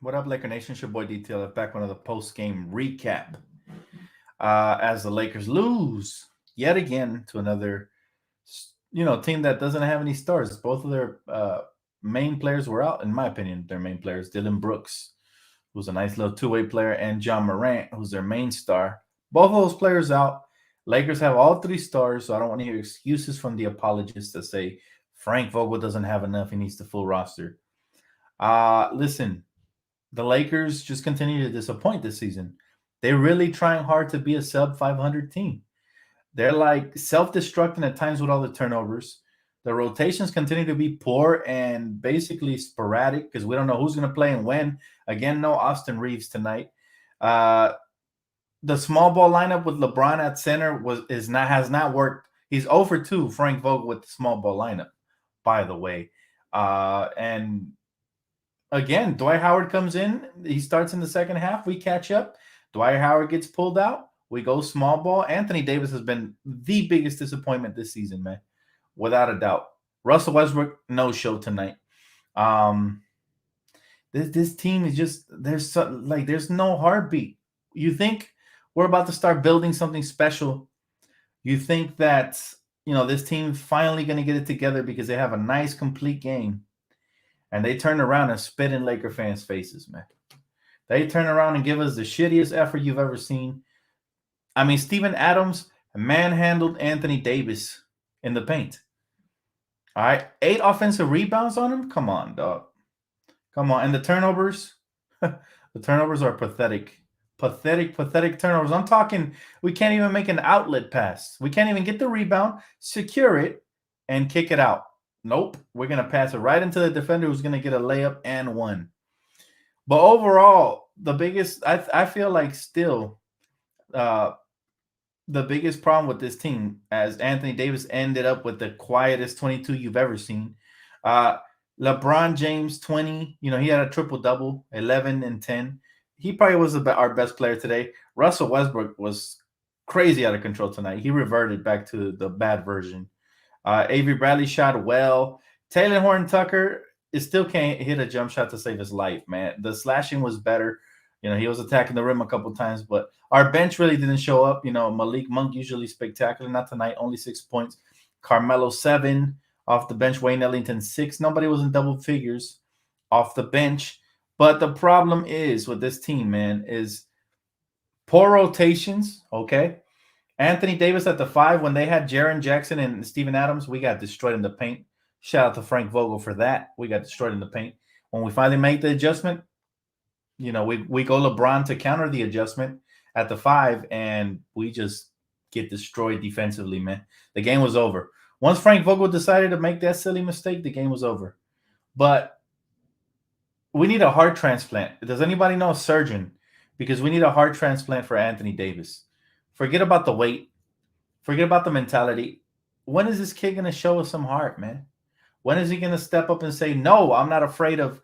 What up, Laker Nation? It's your boy Detail back with another post-game recap. As the Lakers lose yet again to another, team that doesn't have any stars. Both of their main players were out, in my opinion. Their main players, Dylan Brooks, who's a nice little two-way player, and John Morant, who's their main star. Both of those players out. Lakers have all three stars, so I don't want to hear excuses from the apologists that say Frank Vogel doesn't have enough. He needs the full roster. Listen, the Lakers just continue to disappoint this season. They're really trying hard to be a sub 500 team. They're like self-destructing at times with all the turnovers. The rotations continue to be poor and basically sporadic because we don't know who's going to play and when. Again, no Austin Reeves tonight. The small ball lineup with LeBron at center has not worked. He's over 2, Frank Vogel, with the small ball lineup, by the way. And again, Dwight Howard comes in. He starts in the second half. We catch up. Dwight Howard gets pulled out. We go small ball. Anthony Davis has been the biggest disappointment this season, man, without a doubt. Russell Westbrook, no show tonight. This team is just there's no heartbeat. You think we're about to start building something special? You think that this team's finally going to get it together because they have a nice complete game, and they turn around and spit in Laker fans' faces, man. They turn around and give us the shittiest effort you've ever seen. I mean, Steven Adams manhandled Anthony Davis in the paint. All right, 8 offensive rebounds on him? Come on, dog. Come on. And the turnovers? The turnovers are pathetic. Pathetic turnovers. I'm talking, we can't even make an outlet pass. We can't even get the rebound, secure it, and kick it out. Nope. We're going to pass it right into the defender who's going to get a layup and one. But overall, the biggest, I feel like still the biggest problem with this team, as Anthony Davis ended up with the quietest 22 you've ever seen. LeBron James, 20. He had a triple-double, 11 and 10. He probably was our best player today. Russell Westbrook was crazy out of control tonight. He reverted back to the bad version. Avery Bradley shot well. Taylor Horton-Tucker still can't hit a jump shot to save his life, man. The slashing was better. He was attacking the rim a couple times, but our bench really didn't show up. Malik Monk usually spectacular. Not tonight, only 6 points. Carmelo, 7 off the bench. Wayne Ellington, 6. Nobody was in double figures off the bench. But the problem is with this team, man, is poor rotations, okay? Anthony Davis at the 5, when they had Jaren Jackson and Steven Adams, we got destroyed in the paint. Shout out to Frank Vogel for that. We got destroyed in the paint. When we finally made the adjustment, we go LeBron to counter the adjustment at the 5, and we just get destroyed defensively, man. The game was over. Once Frank Vogel decided to make that silly mistake, the game was over. But we need a heart transplant. Does anybody know a surgeon? Because we need a heart transplant for Anthony Davis. Forget about the weight. Forget about the mentality. When is this kid going to show us some heart, man? When is he going to step up and say, no, I'm not afraid of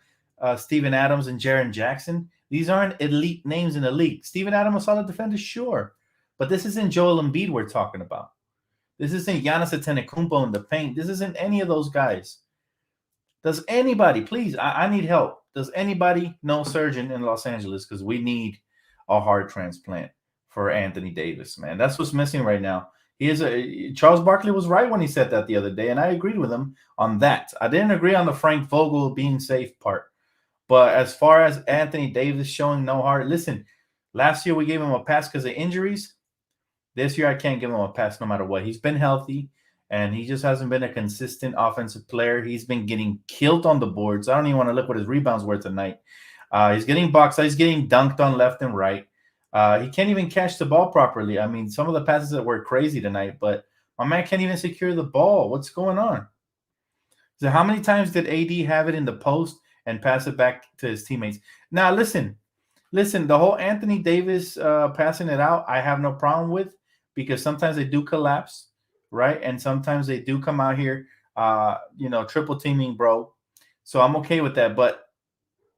Steven Adams and Jaren Jackson? These aren't elite names in the league. Steven Adams, a solid defender, sure. But this isn't Joel Embiid we're talking about. This isn't Giannis Antetokounmpo in the paint. This isn't any of those guys. Does anybody, please, I need help. Does anybody know a surgeon in Los Angeles? Because we need a heart transplant for Anthony Davis, man. That's what's missing right now. Charles Barkley was right when he said that the other day, and I agreed with him on that. I didn't agree on the Frank Vogel being safe part. But as far as Anthony Davis showing no heart, listen, last year we gave him a pass because of injuries. This year I can't give him a pass no matter what. He's been healthy, and he just hasn't been a consistent offensive player. He's been getting killed on the boards. I don't even want to look what his rebounds were tonight. He's getting boxed out. He's getting dunked on left and right. He can't even catch the ball properly. I mean, some of the passes that were crazy tonight, but my man can't even secure the ball. What's going on? So how many times did AD have it in the post and pass it back to his teammates? Now, listen, the whole Anthony Davis passing it out, I have no problem with, because sometimes they do collapse, right? And sometimes they do come out here, triple teaming, bro. So I'm okay with that. But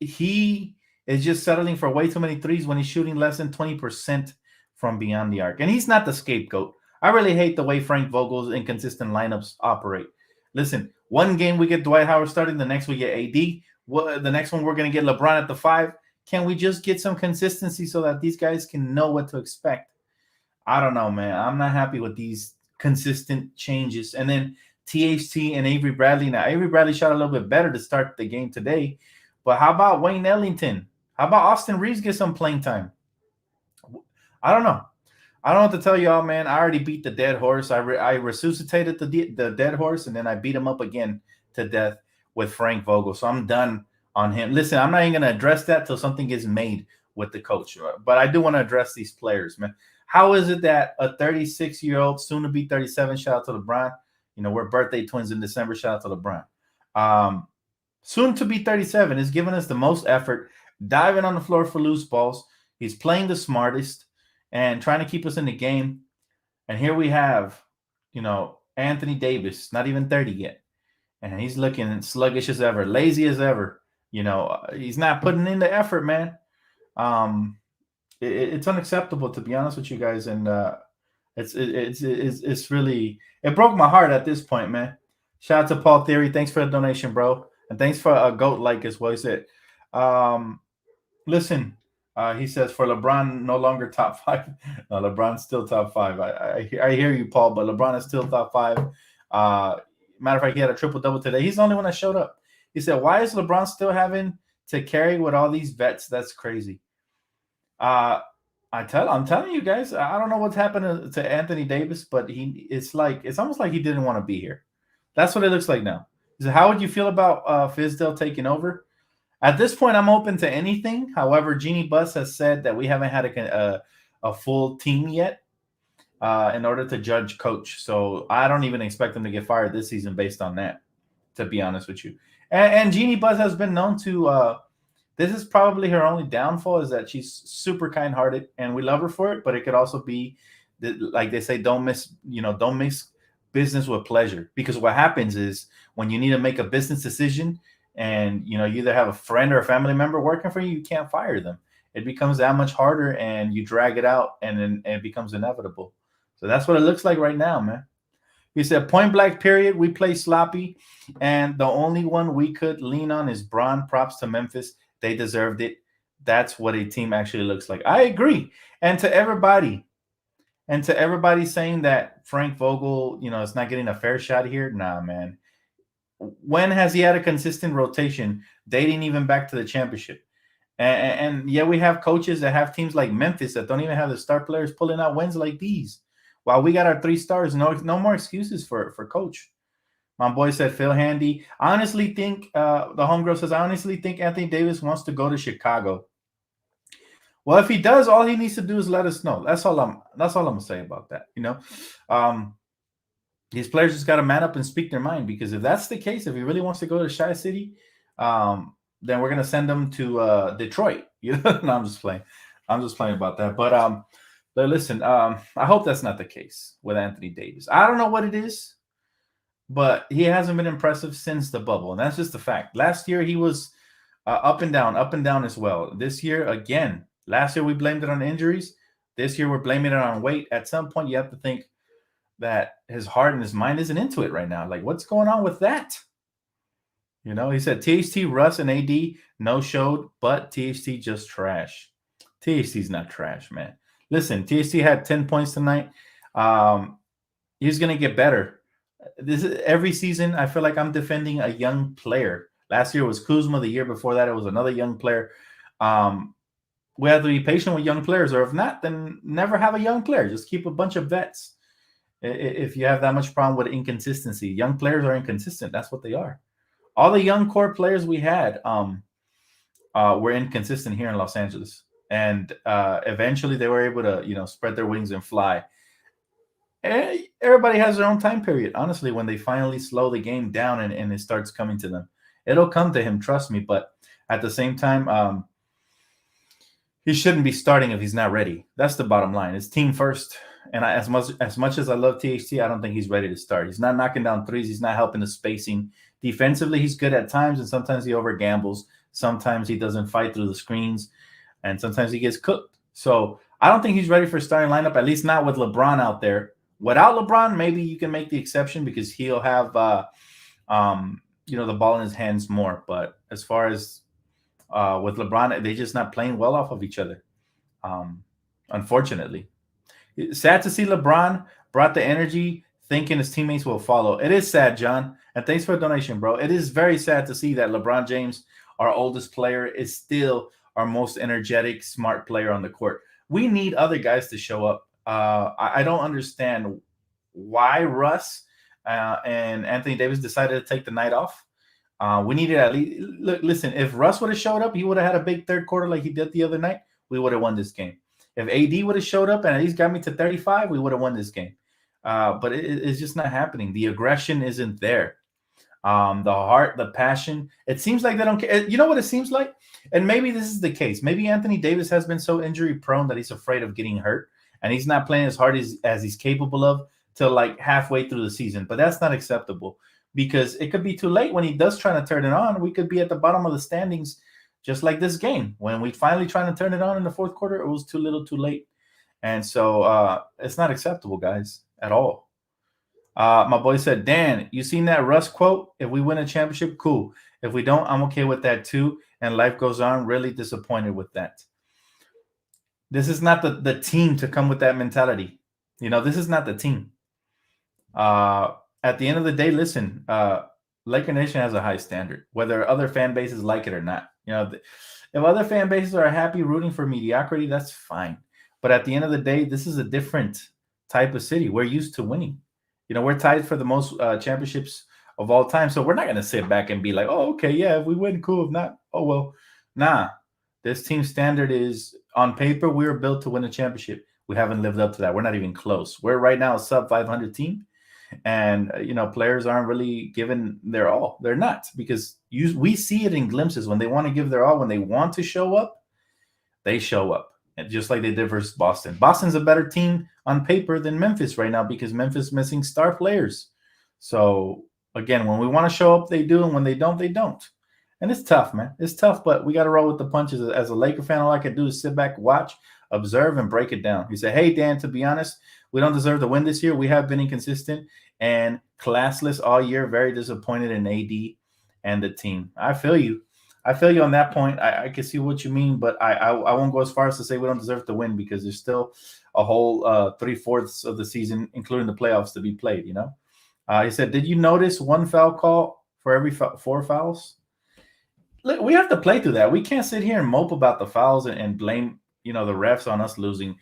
he is just settling for way too many threes when he's shooting less than 20% from beyond the arc. And he's not the scapegoat. I really hate the way Frank Vogel's inconsistent lineups operate. Listen, one game we get Dwight Howard starting, the next we get AD. The next one we're going to get LeBron at the 5. Can we just get some consistency so that these guys can know what to expect? I don't know, man. I'm not happy with these consistent changes. And then THT and Avery Bradley. Now, Avery Bradley shot a little bit better to start the game today. But how about Wayne Ellington? How about Austin Reeves get some playing time? I don't know. I don't know what to tell y'all, man. I already beat the dead horse. I resuscitated the dead horse, and then I beat him up again to death with Frank Vogel. So I'm done on him. Listen, I'm not even going to address that till something gets made with the coach. But I do want to address these players, man. How is it that a 36-year-old, soon to be 37, shout out to LeBron. You know, we're birthday twins in December. Shout out to LeBron. Soon to be 37 is giving us the most effort, diving on the floor for loose balls. He's playing the smartest and trying to keep us in the game. And here we have, you know, Anthony Davis, not even 30 yet. And he's looking sluggish as ever, lazy as ever. You know, he's not putting in the effort, man. It's unacceptable, to be honest with you guys. And it's really, it broke my heart at this point, man. Shout out to Paul Theory. Thanks for the donation, bro. And thanks for a GOAT like as well. He said, listen, he says, for LeBron, no longer top 5. No, LeBron's still top 5. I hear you, Paul, but LeBron is still top 5. Matter of fact, he had a triple-double today. He's the only one that showed up. He said, why is LeBron still having to carry with all these vets? That's crazy. I'm telling you guys, I don't know what's happened to Anthony Davis, but it's almost like he didn't want to be here. That's what it looks like now. He said, how would you feel about Fizdale taking over? At this point, I'm open to anything. However, Jeannie Buss has said that we haven't had a full team yet in order to judge coach. So I don't even expect him to get fired this season based on that, to be honest with you. And Jeannie Buss has been known to this is probably her only downfall, is that she's super kind-hearted, and we love her for it. But it could also be that, like they say, don't mix business with pleasure. Because what happens is when you need to make a business decision, and you either have a friend or a family member working for you, you can't fire them. It becomes that much harder, and you drag it out, and then it becomes inevitable. So that's what it looks like right now, man. He said, point blank period, we play sloppy, and the only one we could lean on is Bron. Props to Memphis. They deserved it. That's what a team actually looks like. I agree. And to everybody saying that Frank Vogel, is not getting a fair shot here, nah, man. When has he had a consistent rotation dating even back to the championship? And yeah, we have coaches that have teams like Memphis that don't even have the star players pulling out wins like these. While we got our 3 stars, no more excuses for coach. My boy said Phil Handy. I honestly think the homegirl says, I honestly think Anthony Davis wants to go to Chicago. Well, if he does, all he needs to do is let us know. That's all I'm gonna say about that. These players just got to man up and speak their mind, because if that's the case, if he really wants to go to Chi City, then we're gonna send him to Detroit. No, I'm just playing. I'm just playing about that. But listen, I hope that's not the case with Anthony Davis. I don't know what it is, but he hasn't been impressive since the bubble, and that's just a fact. Last year he was up and down as well. This year again. Last year we blamed it on injuries. This year we're blaming it on weight. At some point you have to think that his heart and his mind isn't into it right now. Like, what's going on with that? He said THT, Russ, and AD no showed, but THT just trash. THT's not trash, man. Listen, THT had 10 points tonight. He's going to get better. This is every season. I feel like I'm defending a young player. Last year was Kuzma. The year before that, it was another young player. We have to be patient with young players, or if not, then never have a young player. Just keep a bunch of vets. If you have that much problem with inconsistency, young players are inconsistent. That's what they are. All the young core players we had were inconsistent here in Los Angeles, and eventually they were able to spread their wings and fly. And everybody has their own time period. Honestly, when they finally slow the game down and it starts coming to them, it'll come to him. Trust me. But at the same time, he shouldn't be starting if he's not ready. That's the bottom line. It's team first. And as much as I love THT, I don't think he's ready to start. He's not knocking down threes. He's not helping the spacing. Defensively, he's good at times, and sometimes he over gambles. Sometimes he doesn't fight through the screens, and sometimes he gets cooked. So I don't think he's ready for starting lineup, at least not with LeBron out there. Without LeBron, maybe you can make the exception because he'll have the ball in his hands more. But as far as With LeBron, they're just not playing well off of each other. Um, Unfortunately, sad to see LeBron brought the energy, thinking his teammates will follow. It is sad, John, and thanks for the donation, bro. It is very sad to see that LeBron James, our oldest player, is still our most energetic, smart player on the court. We need other guys to show up. I don't understand why Russ and Anthony Davis decided to take the night off. We needed at least listen. If Russ would have showed up, he would have had a big third quarter like he did the other night. We would have won this game. If AD would have showed up and at least got me to 35, we would have won this game. But it's just not happening. The aggression isn't there. The heart, the passion. It seems like they don't care. You know what it seems like? And maybe this is the case. Maybe Anthony Davis has been so injury prone that he's afraid of getting hurt, and he's not playing as hard as he's capable of till like halfway through the season. But that's not acceptable, because it could be too late when he does try to turn it on. We could be at the bottom of the standings, just like this game. When we finally try to turn it on in the fourth quarter, it was too little too late. And so it's not acceptable, guys, at all. My boy said, Dan, you seen that Russ quote? If we win a championship, cool. If we don't, I'm okay with that too. And life goes on. Really disappointed with that. This is not the team to come with that mentality. This is not the team. At the end of the day, listen, Laker Nation has a high standard, whether other fan bases like it or not. If other fan bases are happy rooting for mediocrity, that's fine. But at the end of the day, this is a different type of city. We're used to winning. We're tied for the most championships of all time. So we're not going to sit back and be like, oh, okay, yeah, if we win, cool. If not, oh, well. Nah, this team standard is, on paper, we were built to win a championship. We haven't lived up to that. We're not even close. We're right now a sub 500 team. And, players aren't really giving their all. They're not, because we see it in glimpses. When they want to give their all, when they want to show up, they show up. And just like they did versus Boston. Boston's a better team on paper than Memphis right now, because Memphis is missing star players. So, again, when we want to show up, they do. And when they don't, they don't. And it's tough, man. It's tough, but we got to roll with the punches. As a Laker fan, all I can do is sit back, watch, observe, and break it down. He said, hey, Dan, to be honest, we don't deserve to win this year. We have been inconsistent and classless all year. Very disappointed in AD and the team. I feel you. I feel you on that point. I can see what you mean, but I won't go as far as to say we don't deserve to win, because there's still a whole 3/4 of the season, including the playoffs, to be played. He said, did you notice one foul call for every 4 fouls? Look, we have to play through that. We can't sit here and mope about the fouls and blame the refs on us losing.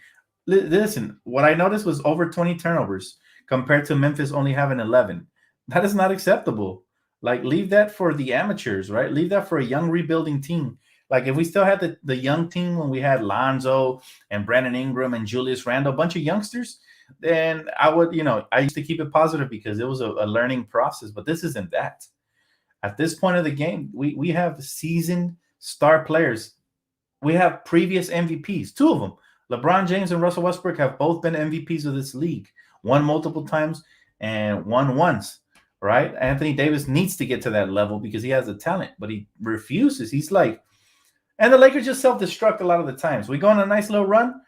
Listen, what I noticed was over 20 turnovers compared to Memphis only having 11. That is not acceptable. Like, leave that for the amateurs, right? Leave that for a young rebuilding team. Like, if we still had the young team when we had Lonzo and Brandon Ingram and Julius Randle, a bunch of youngsters, then I would, I used to keep it positive because it was a learning process. But this isn't that. At this point of the game, we have seasoned star players. We have previous MVPs, 2 of them. LeBron James and Russell Westbrook have both been MVPs of this league, one multiple times and one once, right? Anthony Davis needs to get to that level because he has the talent, but he refuses. He's like, and the Lakers just self-destruct a lot of the times. We go on a nice little run,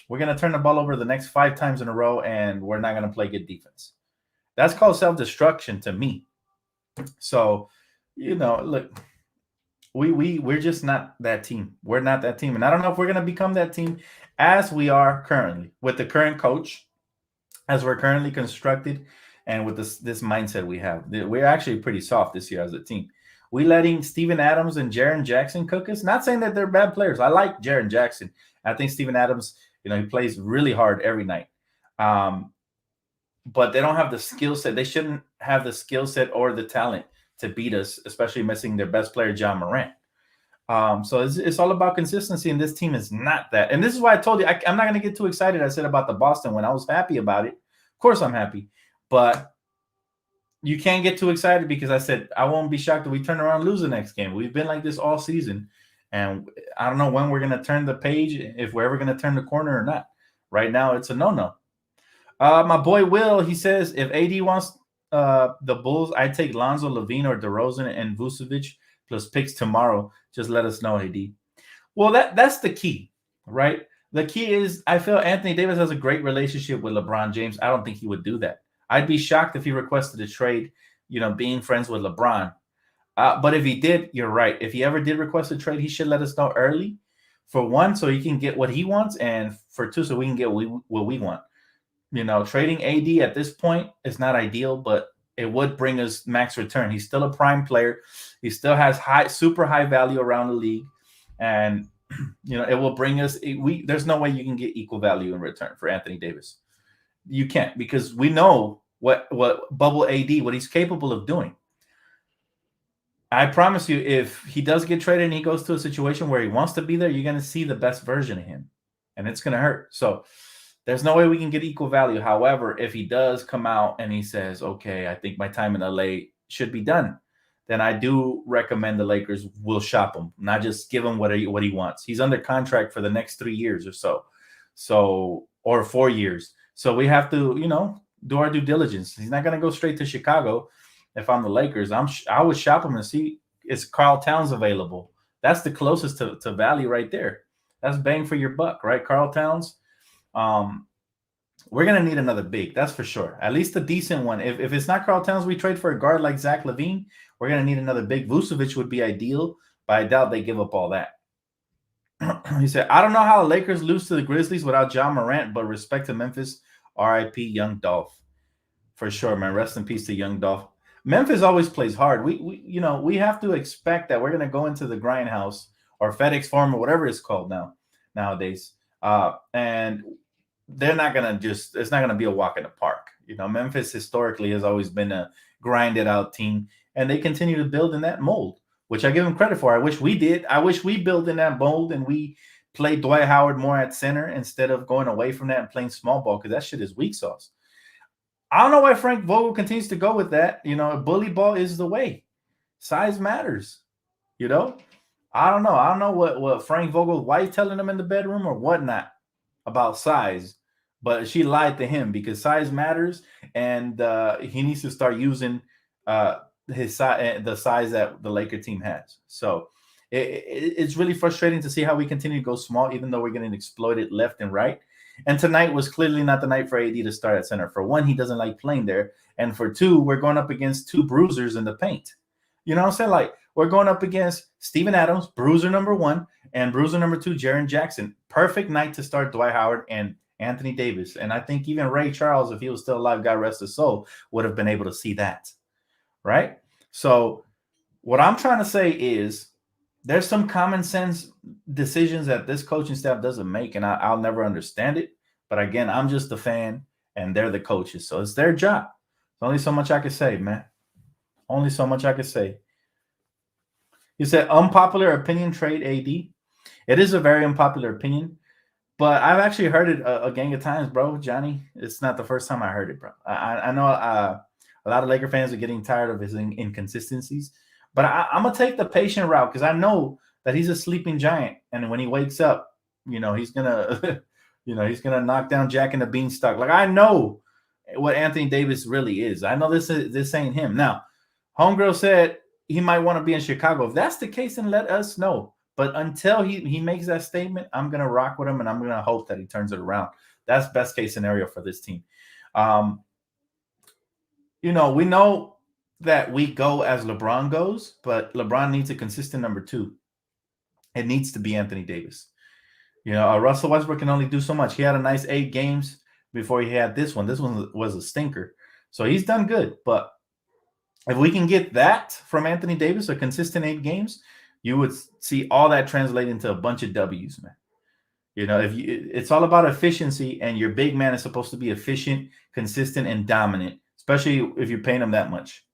we're going to turn the ball over the next 5 times in a row, and we're not going to play good defense. That's called self-destruction to me. So, look, we're just not that team. We're not that team. And I don't know if we're going to become that team as we are currently with the current coach, as we're currently constructed, and with this mindset we have. We're actually pretty soft this year as a team. We letting Steven Adams and Jaren Jackson cook us. Not saying that they're bad players. I like Jaren Jackson. I think Steven Adams, he plays really hard every night. But they don't have the skill set. They shouldn't have the skill set or the talent to beat us, especially missing their best player, John Morant. So it's all about consistency, and this team is not that. And this is why I told you I'm not going to get too excited. I said about the Boston when I was happy about it. Of course I'm happy. But you can't get too excited, because I said I won't be shocked if we turn around and lose the next game. We've been like this all season, and I don't know when we're going to turn the page, if we're ever going to turn the corner or not. Right now, it's a no-no. My boy Will, he says, if AD wants the Bulls, I'd take Lonzo, Levine, or DeRozan and Vucevic plus picks tomorrow. Just let us know, AD. Well, that's the key, right? The key is I feel Anthony Davis has a great relationship with LeBron James. I don't think he would do that. I'd be shocked if he requested a trade, being friends with LeBron. But if he did, you're right. If he ever did request a trade, he should let us know early. For one, so he can get what he wants, and for two, so we can get what we want. Trading AD at this point is not ideal, but it would bring us max return. He's still a prime player. He still has super high value around the league, and it will bring us. There's no way you can get equal value in return for Anthony Davis. You can't, because we know what bubble AD, what he's capable of doing. I promise you, if he does get traded and he goes to a situation where he wants to be there, you're going to see the best version of him, and it's going to hurt. So there's no way we can get equal value. However, if he does come out and he says, okay, I think my time in LA should be done, then I do recommend the Lakers will shop him, not just give him what he wants. He's under contract for the next 3 years or so, or 4 years. So we have to, do our due diligence. He's not going to go straight to Chicago. If I'm the Lakers, I would shop him and see, is Karl Towns available? That's the closest to value right there. That's bang for your buck, right? Karl Towns. We're going to need another big. That's for sure. At least a decent one. If it's not Karl Towns, we trade for a guard like Zach LaVine. We're going to need another big. Vucevic would be ideal, but I doubt they give up all that. He said, I don't know how the Lakers lose to the Grizzlies without Ja Morant, but respect to Memphis. RIP Young Dolph. For sure, man. Rest in peace to Young Dolph. Memphis always plays hard. We have to expect that we're going to go into the grindhouse or FedEx Forum or whatever it's called nowadays. And they're not going to it's not going to be a walk in the park. Memphis historically has always been a grinded out team, and they continue to build in that mold, which I give them credit for. I wish we did. I wish we built in that mold and we played Dwight Howard more at center instead of going away from that and playing small ball, because that shit is weak sauce. I don't know why Frank Vogel continues to go with that. Bully ball is the way. Size matters. I don't know. I don't know what Frank Vogel's wife telling him in the bedroom or whatnot about size, but she lied to him, because size matters, and he needs to start using his size, the size that the Laker team has. So it's really frustrating to see how we continue to go small, even though we're getting exploited left and right. And tonight was clearly not the night for AD to start at center. For one, he doesn't like playing there. And for two, we're going up against two bruisers in the paint. You know what I'm saying? Like, we're going up against Steven Adams, bruiser number 1, and bruiser number 2, Jaren Jackson. Perfect night to start Dwight Howard and Anthony Davis. And I think even Ray Charles, if he was still alive, God rest his soul, would have been able to see that. Right? So what I'm trying to say is, there's some common sense decisions that this coaching staff doesn't make, and I'll never understand it. But again, I'm just a fan, and they're the coaches, so it's their job. There's only so much I can say, man. Only so much I can say. You said unpopular opinion, trade AD. It is a very unpopular opinion, but I've actually heard it a gang of times, bro. Johnny, it's not the first time I heard it, bro. I know a lot of Laker fans are getting tired of his inconsistencies. But I'm going to take the patient route, because I know that he's a sleeping giant. And when he wakes up, he's going to, he's going to knock down Jack and the Beanstalk. Like, I know what Anthony Davis really is. I know this ain't him. Now, Homegirl said he might want to be in Chicago. If that's the case, then let us know. But until he makes that statement, I'm going to rock with him, and I'm going to hope that he turns it around. That's best case scenario for this team. We know that we go as LeBron goes, but LeBron needs a consistent number 2. It needs to be Anthony Davis. Russell Westbrook can only do so much. He had a nice 8 games before he had this one. This one was a stinker. So he's done good. But if we can get that from Anthony Davis, a consistent 8 games, you would see all that translate into a bunch of W's, man. It's all about efficiency, and your big man is supposed to be efficient, consistent, and dominant, especially if you're paying him that much.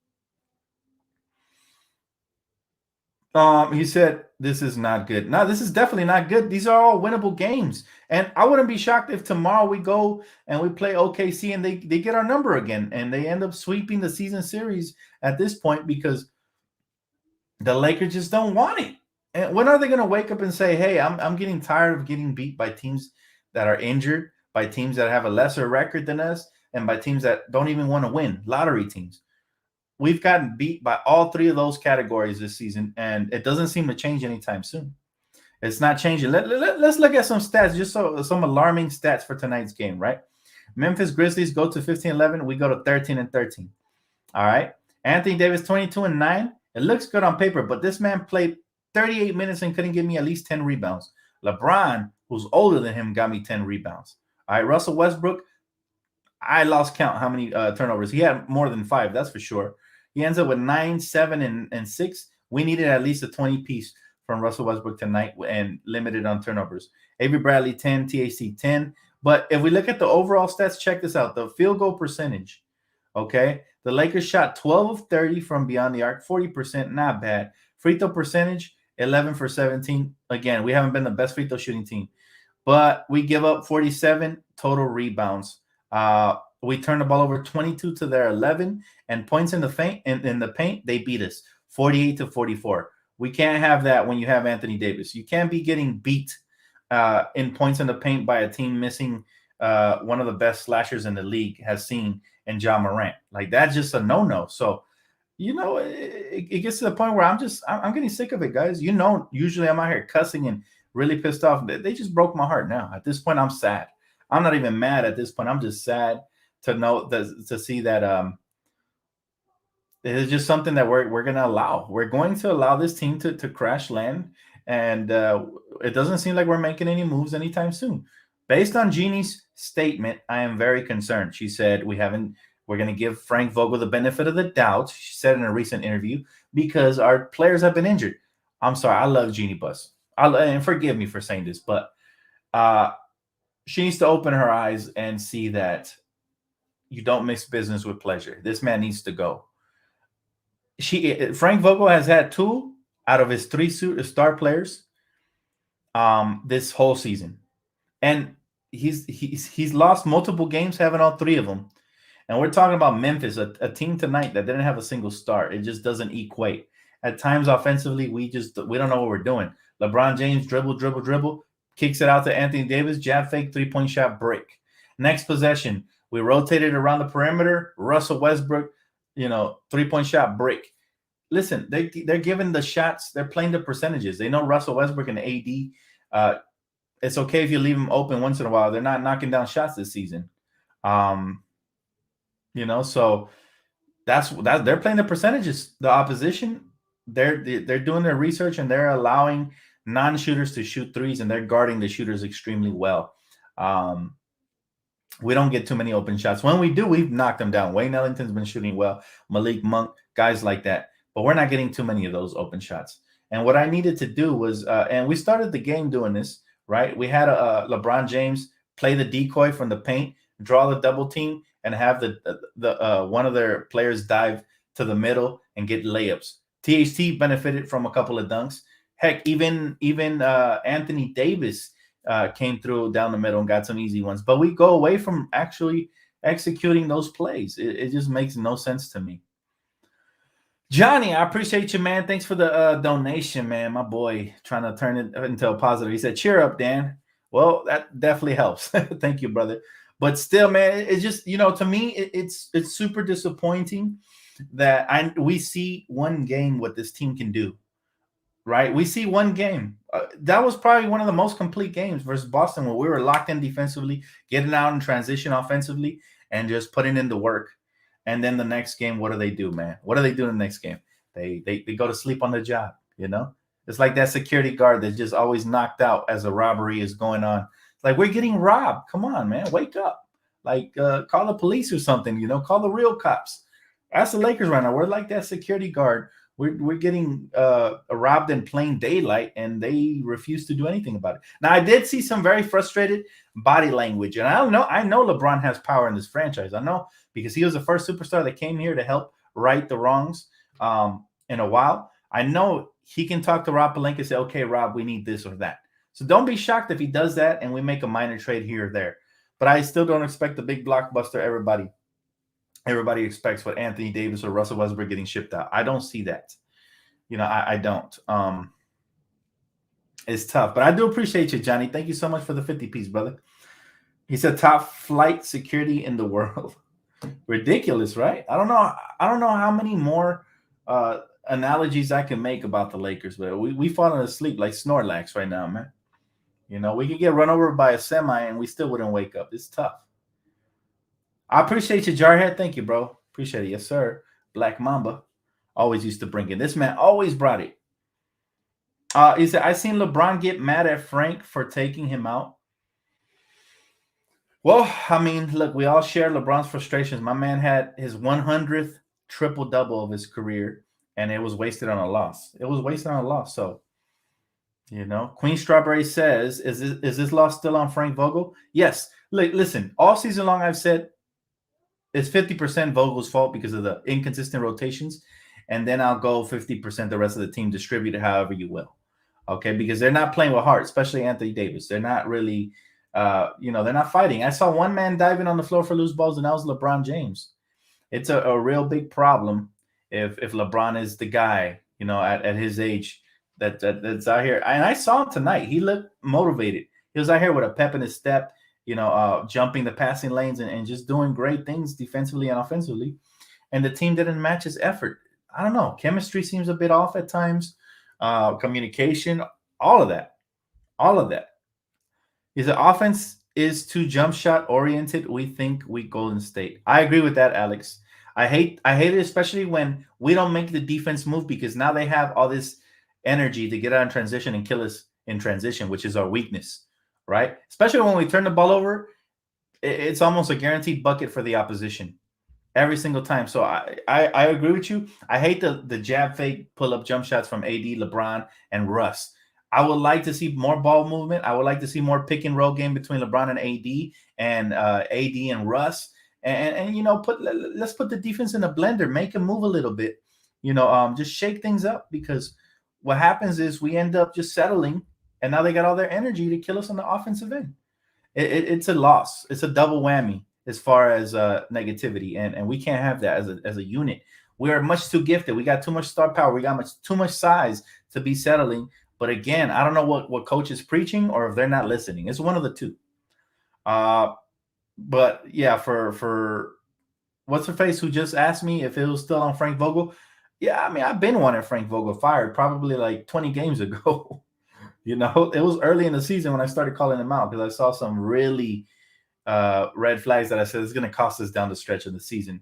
He said, this is not good. No, this is definitely not good. These are all winnable games. And I wouldn't be shocked if tomorrow we go and we play OKC and they get our number again, and they end up sweeping the season series at this point, because the Lakers just don't want it. And when are they going to wake up and say, hey, I'm getting tired of getting beat by teams that are injured, by teams that have a lesser record than us, and by teams that don't even want to win, lottery teams. We've gotten beat by all 3 of those categories this season, and it doesn't seem to change anytime soon. It's not changing. Let's look at some stats, just some alarming stats for tonight's game, right? Memphis Grizzlies go to 15-11. We go to 13-13. All right. Anthony Davis, 22-9, It looks good on paper, but this man played 38 minutes and couldn't give me at least 10 rebounds. LeBron, who's older than him, got me 10 rebounds. All right, Russell Westbrook, I lost count how many turnovers. He had more than 5, that's for sure. He ends up with 9, 7, and 6. We needed at least a 20 piece from Russell Westbrook tonight and limited on turnovers. Avery Bradley, 10, THC, 10. But if we look at the overall stats, check this out. The field goal percentage, okay? The Lakers shot 12 of 30 from beyond the arc, 40%, not bad. Free throw percentage, 11 for 17. Again, we haven't been the best free throw shooting team. But we give up 47 total rebounds. We turned the ball over 22 to their 11, and points in the paint, they beat us 48 to 44. We can't have that when you have Anthony Davis. You can't be getting beat in points in the paint by a team missing one of the best slashers in the league has seen in Ja Morant. Like, that's just a no-no. So, it gets to the point where I'm getting sick of it, guys. Usually I'm out here cussing and really pissed off. They just broke my heart now. At this point, I'm sad. I'm not even mad at this point. I'm just sad to see that it's just something that we're going to allow. We're going to allow this team to crash land, and it doesn't seem like we're making any moves anytime soon. Based on Jeannie's statement, I am very concerned. She said we're going to give Frank Vogel the benefit of the doubt, she said in a recent interview, because our players have been injured. I'm sorry. I love Jeannie Buss. And forgive me for saying this, but she needs to open her eyes and see that you don't mix business with pleasure. This man needs to go. Frank Vogel has had 2 out of his 3 star players this whole season, and he's lost multiple games, having all 3 of them. And we're talking about Memphis, a team tonight that didn't have a single star. It just doesn't equate. At times offensively, we don't know what we're doing. LeBron James dribble, kicks it out to Anthony Davis, jab fake, 3-point shot, break. Next possession, we rotated around the perimeter. Russell Westbrook, 3-point shot, break. Listen, they're giving the shots. They're playing the percentages. They know Russell Westbrook and AD. It's okay if you leave them open once in a while. They're not knocking down shots this season. So that's they're playing the percentages. The opposition, they're doing their research, and they're allowing non-shooters to shoot threes, and they're guarding the shooters extremely well. We don't get too many open shots. When we do, we've knocked them down. Wayne Ellington's been shooting well. Malik Monk, guys like that. But we're not getting too many of those open shots. And what I needed to do was, and we started the game doing this, right? We had LeBron James play the decoy from the paint, draw the double team, and have the one of their players dive to the middle and get layups. THT benefited from a couple of dunks. Heck, even Anthony Davis came through down the middle and got some easy ones. But we go away from actually executing those plays. It just makes no sense to me. Johnny, I appreciate you, man. Thanks for the donation, man. My boy trying to turn it into a positive. He said, cheer up, Dan. Well, that definitely helps. Thank you, brother. But still, man, it's just, to me, it's super disappointing that we see one game what this team can do, right? We see one game. That was probably one of the most complete games versus Boston, where we were locked in defensively, getting out in transition offensively, and just putting in the work. And then the next game, what do they do, man? What do they do in the next game? They go to sleep on the job, It's like that security guard that's just always knocked out as a robbery is going on. Like, we're getting robbed. Come on, man. Wake up. Like, call the police or something, call the real cops. That's the Lakers right now. We're like that security guard. We're getting robbed in plain daylight, and they refuse to do anything about it. Now, I did see some very frustrated body language, and I know LeBron has power in this franchise. I know, because he was the first superstar that came here to help right the wrongs in a while. I know he can talk to Rob Pelinka and say, okay, Rob, we need this or that. So don't be shocked if he does that and we make a minor trade here or there. But I still don't expect the big blockbuster everybody expects with Anthony Davis or Russell Westbrook getting shipped out. I don't see that. I don't. It's tough. But I do appreciate you, Johnny. Thank you so much for the 50-piece, brother. He said top flight security in the world. Ridiculous, right? I don't know how many more analogies I can make about the Lakers, but we falling asleep like Snorlax right now, man. We could get run over by a semi and we still wouldn't wake up. It's tough. I appreciate you, Jarhead. Thank you, bro. Appreciate it. Yes, sir. Black Mamba. Always used to bring it. This man always brought it. He said, I seen LeBron get mad at Frank for taking him out. Well, I mean, look, we all share LeBron's frustrations. My man had his 100th triple double of his career, and it was wasted on a loss. It was wasted on a loss. So, Queen Strawberry says, is this loss still on Frank Vogel? Yes. Listen, all season long I've said it's 50% Vogel's fault because of the inconsistent rotations, and then I'll go 50% the rest of the team, distribute it however you will. Okay, because they're not playing with heart, especially Anthony Davis. They're not really, they're not fighting. I saw one man diving on the floor for loose balls, and that was LeBron James. It's a real big problem if LeBron is the guy, at his age that's out here. And I saw him tonight. He looked motivated. He was out here with a pep in his step, jumping the passing lanes and just doing great things defensively and offensively. And the team didn't match his effort. I don't know. Chemistry seems a bit off at times. Communication, all of that. Is the offense is too jump shot oriented. We think we Golden State. I agree with that, Alex. I hate it, especially when we don't make the defense move, because now they have all this energy to get out in transition and kill us in transition, which is our weakness, right? Especially when we turn the ball over, it's almost a guaranteed bucket for the opposition every single time. So I agree with you. I hate the jab fake pull up jump shots from AD, LeBron, and Russ. I would like to see more ball movement. I would like to see more pick and roll game between LeBron and AD and Russ. And let's put the defense in a blender, make them move a little bit. Just shake things up, because what happens is we end up just settling, and now they got all their energy to kill us on the offensive end. It's a loss. It's a double whammy as far as negativity, and we can't have that as a unit. We are much too gifted. We got too much star power. We got too much size to be settling. But again, I don't know what coach is preaching, or if they're not listening. It's one of the two. But yeah, for what's her face who just asked me if it was still on Frank Vogel. Yeah, I mean, I've been wanting Frank Vogel fired probably like 20 games ago. It was early in the season when I started calling him out, because I saw some really red flags that I said it's going to cost us down the stretch of the season.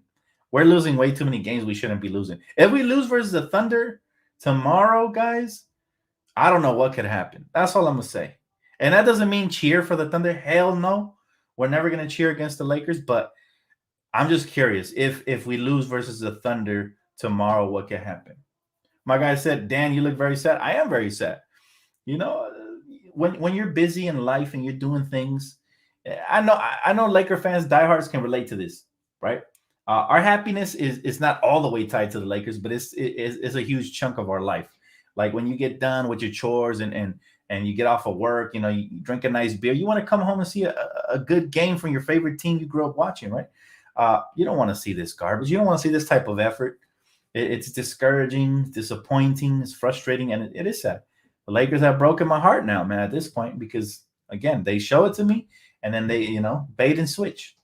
We're losing way too many games we shouldn't be losing. If we lose versus the Thunder tomorrow, guys, I don't know what could happen. That's all I'm going to say. And that doesn't mean cheer for the Thunder. Hell no. We're never going to cheer against the Lakers, but I'm just curious if we lose versus the Thunder tomorrow, what could happen? My guy said, Dan, you look very sad. I am very sad. When you're busy in life and you're doing things, I know Laker fans, diehards, can relate to this, right? Our happiness is not all the way tied to the Lakers, but it's a huge chunk of our life. Like when you get done with your chores and you get off of work, you drink a nice beer, you want to come home and see a good game from your favorite team you grew up watching, right? You don't want to see this garbage. You don't want to see this type of effort. It's discouraging, disappointing, it's frustrating, and it is sad. The Lakers have broken my heart now, man, at this point, because, again, they show it to me, and then they, bait and switch.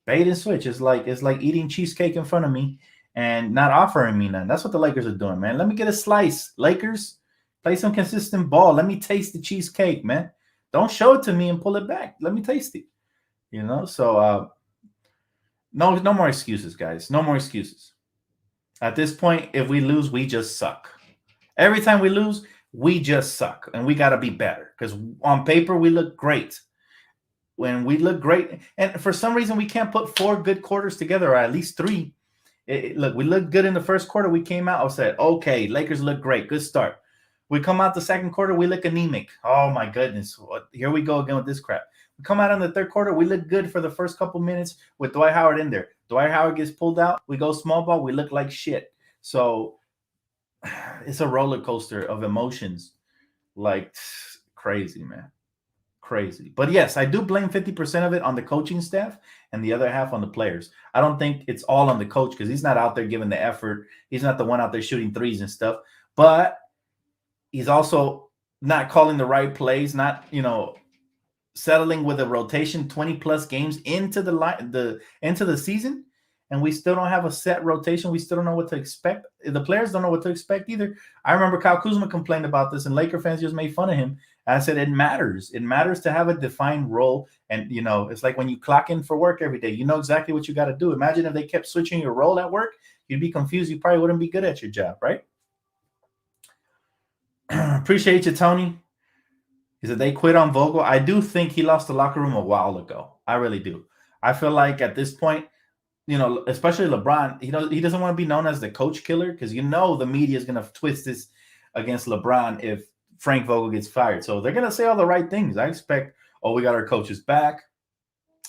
Bait and switch. It's like eating cheesecake in front of me and not offering me none. That's what the Lakers are doing, man. Let me get a slice. Lakers, play some consistent ball. Let me taste the cheesecake, man. Don't show it to me and pull it back. Let me taste it. So no more excuses, guys. No more excuses. At this point, if we lose, we just suck. Every time we lose, we just suck, and we got to be better, because on paper, we look great. When we look great, and for some reason, we can't put 4 good quarters together, or at least 3. Look, we looked good in the first quarter. We came out and said, okay, Lakers look great. Good start. We come out the second quarter, we look anemic. Oh, my goodness. Here we go again with this crap. We come out in the third quarter, we look good for the first couple minutes with Dwight Howard in there. Dwight Howard gets pulled out. We go small ball. We look like shit. So it's a roller coaster of emotions, like crazy, man. Crazy. But yes, I do blame 50% of it on the coaching staff and the other half on the players. I don't think it's all on the coach, because he's not out there giving the effort. He's not the one out there shooting threes and stuff. But he's also not calling the right plays, not, settling with a rotation 20+ games into the season, and we still don't have a set rotation. We still don't know what to expect. The players don't know what to expect either. I remember Kyle Kuzma complained about this, and Laker fans just made fun of him. And I said, it matters. It matters to have a defined role. And, it's like when you clock in for work every day, you know exactly what you got to do. Imagine if they kept switching your role at work, you'd be confused. You probably wouldn't be good at your job, right? Appreciate you, Tony. He said they quit on Vogel. I do think he lost the locker room a while ago. I really do. I feel like at this point, especially LeBron, he doesn't want to be known as the coach killer because the media is going to twist this against LeBron if Frank Vogel gets fired. So they're going to say all the right things. I expect, we got our coaches back,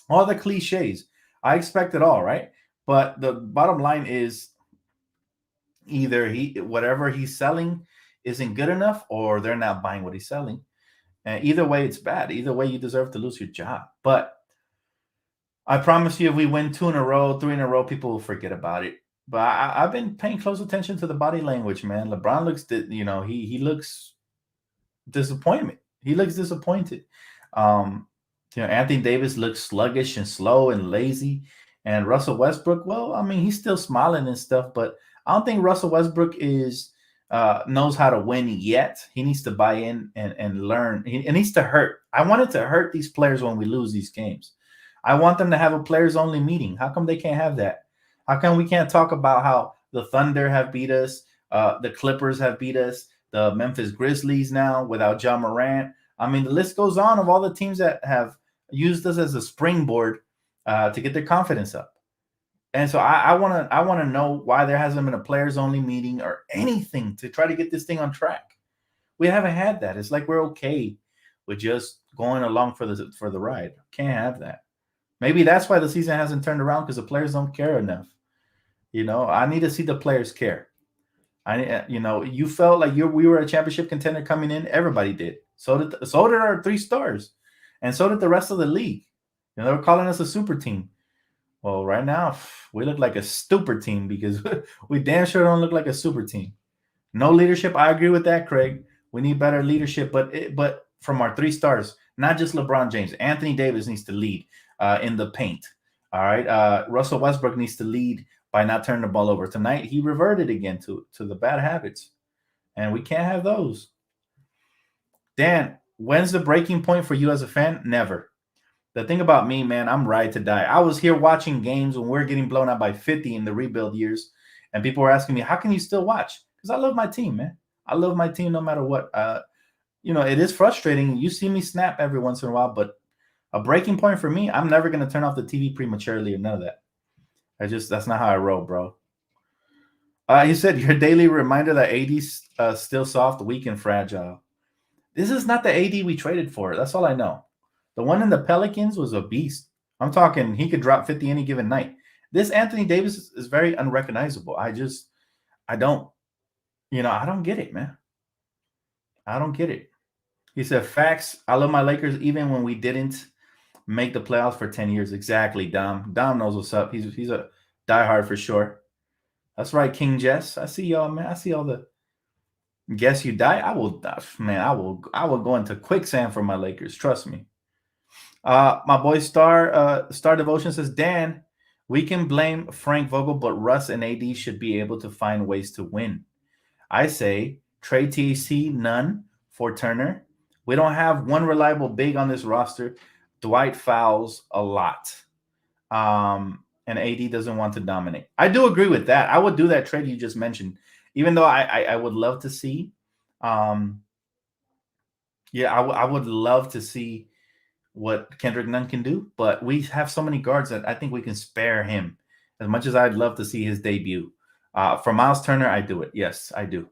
all the cliches. I expect it all, right? But the bottom line is either whatever he's selling isn't good enough or they're not buying what he's selling. And either way, it's bad. Either way, you deserve to lose your job. But I promise you, if we win 2 in a row, 3 in a row, people will forget about it. But I've been paying close attention to the body language, man. LeBron looks, he looks disappointment. He looks disappointed. Anthony Davis looks sluggish and slow and lazy. And Russell Westbrook, well, I mean, he's still smiling and stuff, but I don't think Russell Westbrook knows how to win yet. He needs to buy in and learn. He needs to hurt. I want it to hurt these players when we lose these games. I want them to have a players-only meeting. How come they can't have that? How come we can't talk about how the Thunder have beat us, the Clippers have beat us, the Memphis Grizzlies now without Ja Morant? I mean, the list goes on of all the teams that have used us as a springboard to get their confidence up. And so I want to know why there hasn't been a players-only meeting or anything to try to get this thing on track. We haven't had that. It's like we're okay with just going along for the ride. Can't have that. Maybe that's why the season hasn't turned around because the players don't care enough. I need to see the players care. You felt like we were a championship contender coming in. Everybody did. So did our 3 stars, and so did the rest of the league. They were calling us a super team. Well, right now we look like a stupid team because we damn sure don't look like a super team. No leadership. I agree with that, Craig. We need better leadership, but from our 3 stars, not just LeBron James. Anthony Davis needs to lead in the paint. All right. Russell Westbrook needs to lead by not turning the ball over. Tonight, he reverted again to the bad habits, and we can't have those. Dan, when's the breaking point for you as a fan? Never. The thing about me, man, I'm ride to die. I was here watching games when we're getting blown out by 50 in the rebuild years, and people were asking me, how can you still watch? Because I love my team, man. I love my team no matter what. It is frustrating. You see me snap every once in a while, but a breaking point for me, I'm never going to turn off the TV prematurely or none of that. That's not how I roll, bro. He said, your daily reminder that AD's still soft, weak, and fragile. This is not the AD we traded for. That's all I know. The one in the Pelicans was a beast. I'm talking he could drop 50 any given night. This Anthony Davis is very unrecognizable. I don't get it, man. I don't get it. He said, facts. I love my Lakers even when we didn't make the playoffs for 10 years. Exactly, Dom. Dom knows what's up. He's a diehard for sure. That's right, King Jess. I see y'all, man. I see all the guess you die. I will go into quicksand for my Lakers. Trust me. My boy Star Devotion says, Dan, we can blame Frank Vogel, but Russ and AD should be able to find ways to win. I say trade THC, none for Turner. We don't have one reliable big on this roster. Dwight fouls a lot. And AD doesn't want to dominate. I do agree with that. I would do that trade you just mentioned, even though I would love to see. I would love to see what Kendrick Nunn can do, but we have so many guards that I think we can spare him. As much as I'd love to see his debut. For Miles Turner, I do it. Yes, I do.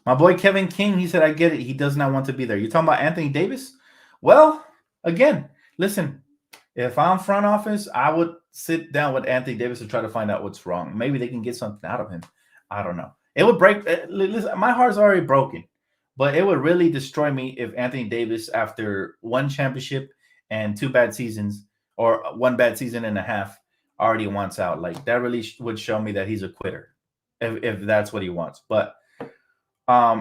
My boy Kevin King, he said, I get it. He does not want to be there. You're talking about Anthony Davis? Well, again, listen, if I'm front office, I would sit down with Anthony Davis and try to find out what's wrong. Maybe they can get something out of him. I don't know. It would break. Listen, my heart's already broken, but it would really destroy me if Anthony Davis, after 1 championship and 2 bad seasons, or 1 bad season and a half, already wants out. Like, that really would show me that he's a quitter if that's what he wants. But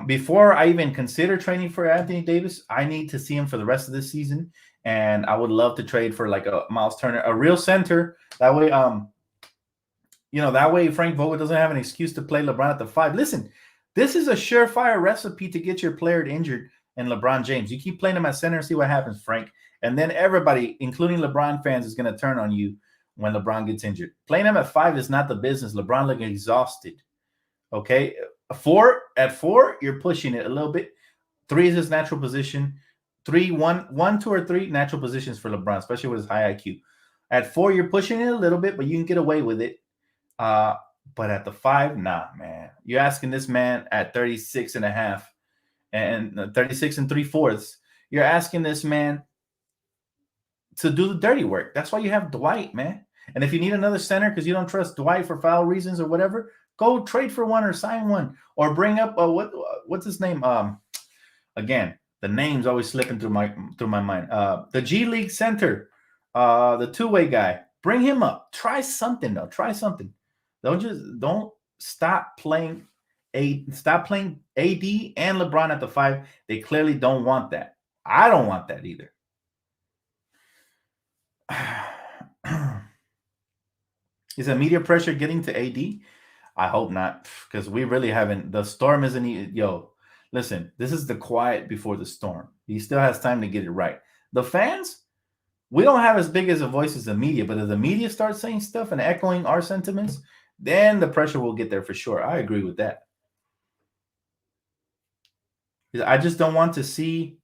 before I even consider trading for Anthony Davis, I need to see him for the rest of this season. And I would love to trade for like a Miles Turner, a real center. That way, that way Frank Vogel doesn't have an excuse to play LeBron at the 5. Listen, This is a surefire recipe to get your player injured and LeBron James. You keep playing him at center and see what happens, Frank. And then everybody, including LeBron fans, is going to turn on you when LeBron gets injured. Playing him at 5 is not the business. LeBron looking exhausted. Okay? At 4, you're pushing it a little bit. 3 is his natural position. 3, 1, 2, or 3 natural positions for LeBron, especially with his high IQ. At 4, you're pushing it a little bit, but you can get away with it. But at the 5, nah, man. You're asking this man at 36 and a half and 36 and 3/4. You're asking this man to do the dirty work. That's why you have Dwight, man. And if you need another center because you don't trust Dwight for foul reasons or whatever, go trade for one or sign one or bring up what's his name? Again, the name's always slipping through my mind. The G League center, the two-way guy. Bring him up. Try something though. Try something. Don't stop playing AD and LeBron at the 5. They clearly don't want that. I don't want that either. Is the media pressure getting to AD? I hope not, because we really haven't. The storm isn't. Listen, this is the quiet before the storm. He still has time to get it right. The fans, we don't have as big as a voice as the media, but if the media starts saying stuff and echoing our sentiments, then the pressure will get there for sure. I agree with that. I just don't want to see.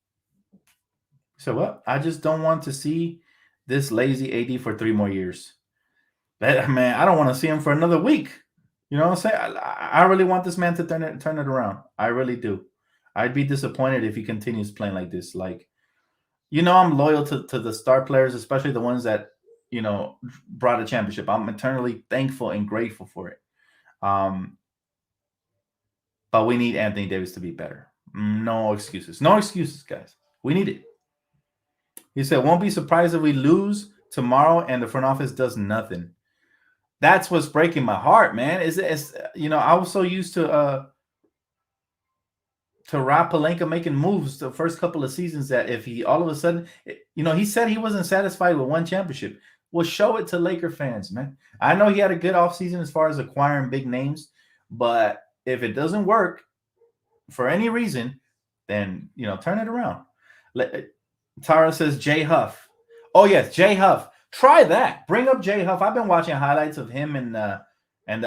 So what? I just don't want to see this lazy AD for 3 more years. Man, I don't want to see him for another week. You know what I'm saying? I really want this man to turn it around. I really do. I'd be disappointed if he continues playing like this. Like, I'm loyal to the star players, especially the ones that, brought a championship. I'm eternally thankful and grateful for it. But we need Anthony Davis to be better. No excuses. No excuses, guys. We need it. He said, won't be surprised if we lose tomorrow and the front office does nothing. That's what's breaking my heart, man. I was so used to Rob Pelinka making moves the first couple of seasons that if he all of a sudden, he said he wasn't satisfied with one championship. Well, show it to Laker fans, man. I know he had a good offseason as far as acquiring big names, but if it doesn't work for any reason, then, turn it around. Tara says Jay Huff. Oh, yes, Jay Huff. Try that. Bring up Jay Huff. I've been watching highlights of him and the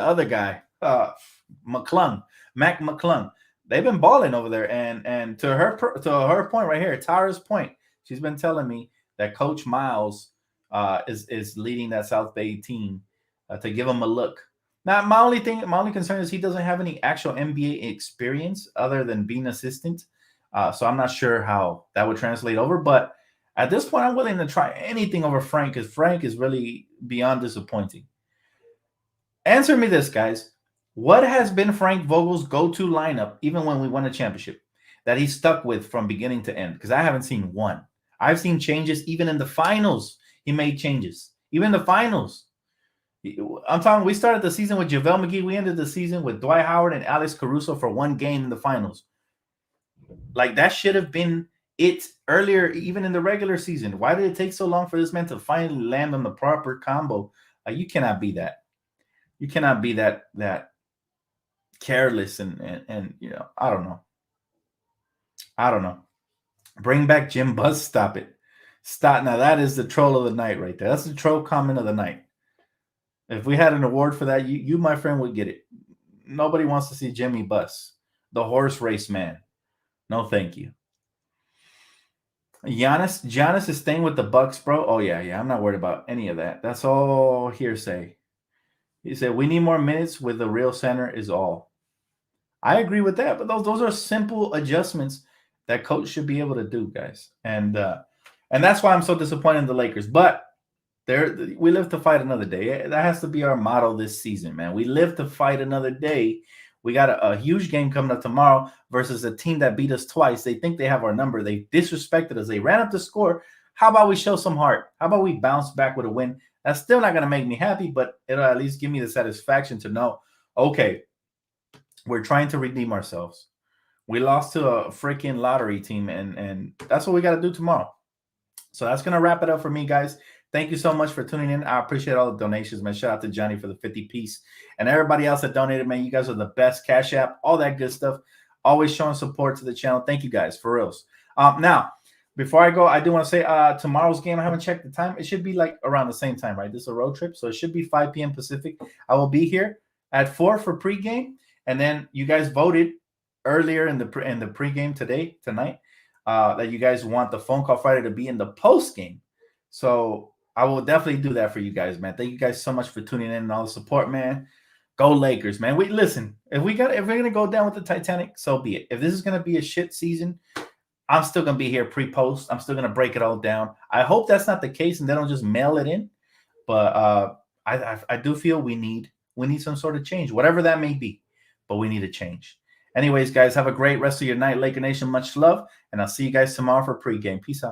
other guy, Mac McClung. They've been balling over there. And to her point right here, Tara's point, she's been telling me that Coach Miles is leading that South Bay team to give him a look. Now, my only concern is he doesn't have any actual NBA experience other than being assistant. So I'm not sure how that would translate over. But at this point, I'm willing to try anything over Frank because Frank is really beyond disappointing. Answer me this, guys. What has been Frank Vogel's go-to lineup, even when we won a championship, that he stuck with from beginning to end? Because I haven't seen one. I've seen changes even in the finals. He made changes. Even the finals. I'm talking, we started the season with JaVale McGee. We ended the season with Dwight Howard and Alex Caruso for one game in the finals. Like, that should have been it earlier, even in the regular season. Why did it take so long for this man to finally land on the proper combo? You cannot be that. You cannot be that careless and I don't know. Bring back Jim Buzz. Stop it. Stop. Now that is the troll of the night right there. That's the troll comment of the night. If we had an award for that, you my friend, would get it. Nobody wants to see Jimmy Bus, the horse race man. No, thank you. Giannis is staying with the Bucks, bro. Oh yeah. I'm not worried about any of that. That's all hearsay. He said we need more minutes with the real center is all. I agree with that, but those are simple adjustments that coach should be able to do, guys. And that's why I'm so disappointed in the Lakers. But we live to fight another day. That has to be our motto this season, man. We live to fight another day. We got a huge game coming up tomorrow versus a team that beat us twice. They think they have our number. They disrespected us. They ran up the score. How about we show some heart? How about we bounce back with a win? That's still not going to make me happy, but it'll at least give me the satisfaction to know, okay, we're trying to redeem ourselves. We lost to a freaking lottery team, and that's what we got to do tomorrow. So that's going to wrap it up for me, guys. Thank you so much for tuning in. I appreciate all the donations, man. Shout out to Johnny for the 50 piece and everybody else that donated, man. You guys are the best. Cash App, all that good stuff. Always showing support to the channel. Thank you guys, for reals. Now, before I go, I do want to say tomorrow's game, I haven't checked the time. It should be like around the same time, right? This is a road trip, so it should be 5 p.m. Pacific. I will be here at 4 for pregame, and then you guys voted earlier in the pregame tonight, that you guys want the phone call Friday to be in the postgame. So I will definitely do that for you guys, man. Thank you guys so much for tuning in and all the support, man. Go Lakers, man. Listen, if we're gonna go down with the Titanic, so be it. If this is gonna be a shit season, I'm still gonna be here pre-post. I'm still gonna break it all down. I hope that's not the case and they don't just mail it in. But I do feel we need some sort of change, whatever that may be. But we need a change. Anyways, guys, have a great rest of your night, Laker Nation. Much love, and I'll see you guys tomorrow for pregame. Peace out.